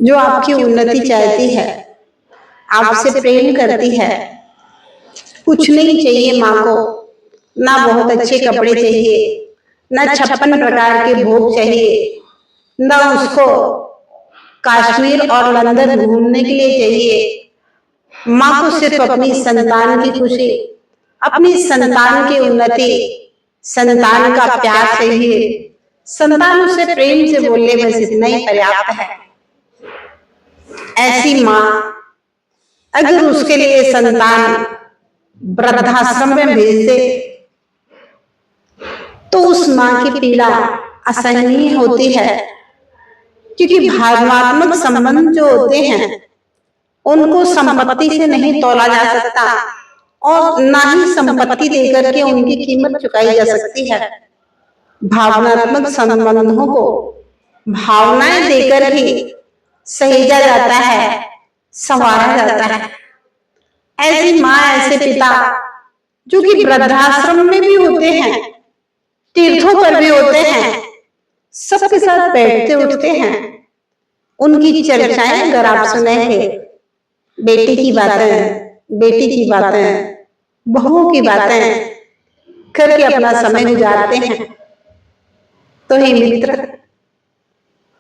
जो आपकी उन्नति चाहती है, आपसे प्रेम करती है। कुछ नहीं चाहिए माँ को, ना बहुत अच्छे कपड़े चाहिए, ना 56 प्रकार के भोग चाहिए, ना उसको कश्मीर और लंदन घूमने के लिए चाहिए। माँ को सिर्फ अपनी संतान की खुशी, अपनी संतान की उन्नति, संतान का प्यार चाहिए। संतान उसे प्रेम से बोले, बस इतना ही पर्याप्त है। ऐसी माँ अगर उसके लिए संतान वृद्धाश्रम में भेज दे तो उस माँ की पीड़ा असहनीय होती है, क्योंकि भावनात्मक संबंध जो होते हैं उनको संपत्ति से नहीं तोला जा सकता और ना ही संपत्ति देकर के उनकी कीमत चुकाई जा सकती है। भावनात्मक संबंधों को भावनाएं देकर ही सहेजा जाता है, संवारा जाता है। ऐसी माँ, ऐसे पिता जो कि वृद्धाश्रम में भी होते हैं, तीर्थों पर भी होते हैं, सबके साथ बैठते उठते हैं, उनकी चर्चाएं अगर आप सुनेंगे, बेटी की बातें, बहुओं की बातें करके अपना समय गुजारते हैं, तो हे मित्र,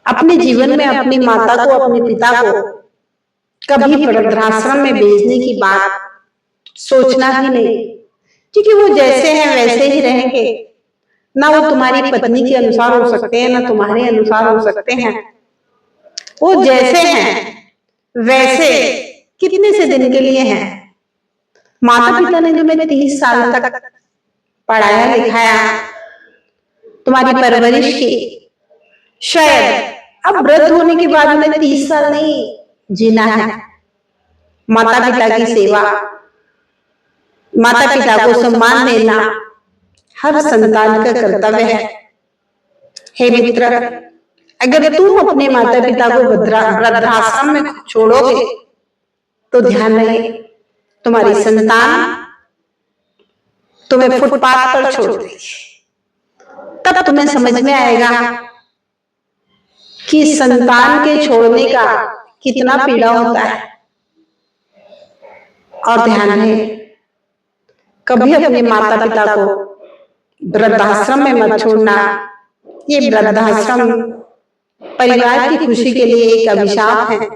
अपने जीवन में अपनी माता को, अपने पिता को कभी वृद्धाश्रम में भेजने की बात सोचना ही नहीं, क्योंकि वो जैसे हैं वैसे ही रहेंगे। ना वो तुम्हारी पत्नी के अनुसार हो सकते हैं, ना तुम्हारे अनुसार हो सकते हैं। वो जैसे हैं वैसे कितने से दिन के लिए हैं। माता पिता ने तुम्हें 30 साल तक पढ़ाया लिखाया, तुम्हारी परवरिश की, शायद अब वृद्ध होने के बाद उन्हें 30 साल नहीं जीना है। माता पिता की सेवा, माता पिता को सम्मान देना हर संतान का कर्तव्य है। हे मित्र, अगर तुम अपने माता पिता को वृद्धाश्रम में छोड़ोगे तो ध्यान रहे, तुम्हारी संतान तुम्हें फुटपाथ पर छोड़ देगी। तब तुम्हें समझ में आएगा कि संतान के छोड़ने का कितना पीड़ा होता है। और ध्यान रहे, कभी अपने माता पिता को वृद्धाश्रम में मत छोड़ना। ये वृद्धाश्रम परिवार की खुशी के लिए एक अभिशाप है।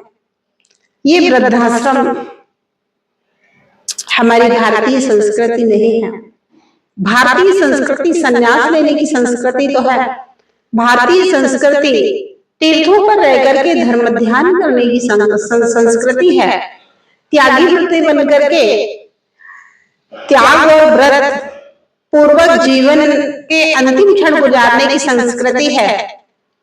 ये वृद्धाश्रम हमारी भारतीय संस्कृति नहीं है। भारतीय संस्कृति संन्यास लेने की संस्कृति तो है। भारतीय संस्कृति तीर्थों पर रह करके धर्म ध्यान करने की संस्कृति है। त्यागी वृत्ति बन करके त्याग और व्रत पूर्वक जीवन के अंतिम क्षण गुजारने की संस्कृति है।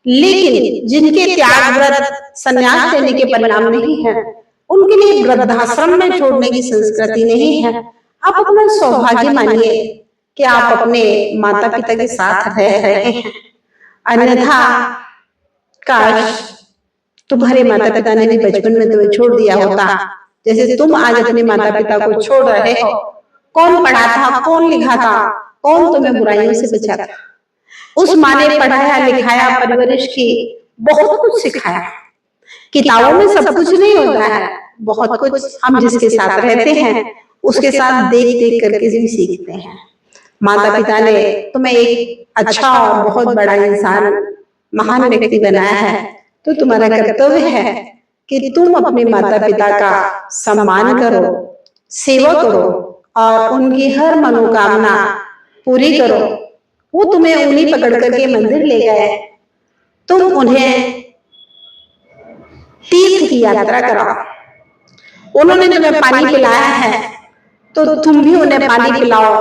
लेकिन जिनके त्याग व्रत संन्यास लेने के परिणाम नहीं है, उनके लिए वृद्धाश्रम में छोड़ने की संस्कृति नहीं है। आप अपना सौभाग्य मानिए कि आप अपने माता पिता के साथ रह रहे हैं, अन्यथा काश तुम्हारे माता पिता ने भी बचपन में तुम्हें छोड़ दिया होता, जैसे तुम आज अपने माता पिता को छोड़ रहे हो। कौन पढ़ा था, कौन लिखा था, कौन तुम्हें बुराइयों से बचा था? उस माँ ने पढ़ाया लिखाया, परवरिश की, बहुत कुछ सिखाया। किताबों में सब कुछ नहीं होता है, बहुत कुछ हम जिसके साथ रहते हैं उसके साथ देख देख करके भी सीखते हैं। माता पिता ने तुम्हें एक अच्छा और बहुत बड़ा इंसान, महान व्यक्ति बनाया है, तो तुम्हारा कर्तव्य है कि तुम अपने माता पिता का सम्मान करो, सेवा करो और उनकी हर मनोकामना पूरी करो। वो तुम्हें उंगली पकड़ करके मंदिर ले गए, तुम उन्हें तीर्थ की यात्रा कराओ। उन्होंने तुम्हें पानी पिलाया है तो तुम भी उन्हें पानी पिलाओ,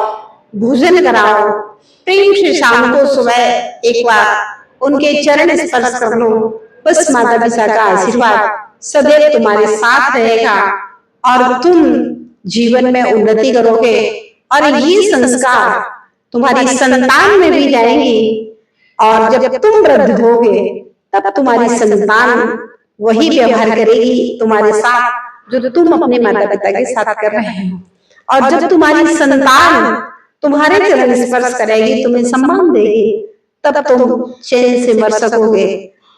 भोजन कराओ। प्रेम से शाम को सुबह एक बार उनके चरण स्पर्श कर लो। बस माता पिता का आशीर्वाद सदैव तुम्हारे साथ रहेगा और तुम जीवन में उन्नति करोगे और ये संस्कार तुम्हारी संतान में भी जाएंगी। और जब तुम वृद्ध होगे तब तुम्हारी संतान वही व्यवहार करेगी तुम्हारे साथ जो तुम अपने माता पिता के साथ कर रहे हो। और जब तुम्हारी संतान तुम्हारे चरण स्पर्श करेगी, तुम्हें सम्मान देगी, तब तुम चैन से मर सकोगे।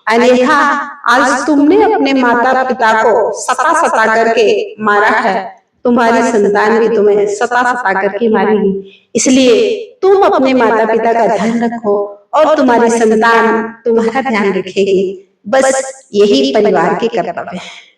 अन्यथा आज तुमने अपने माता पिता को सता सता करके मारा है, तुम्हारी संतान भी तुम्हें सता सता करके मारेगी। इसलिए तुम अपने माता पिता का ध्यान रखो और तुम्हारी संतान तुम्हारा ध्यान रखेगी। बस यही परिवार के कर्तव्य है।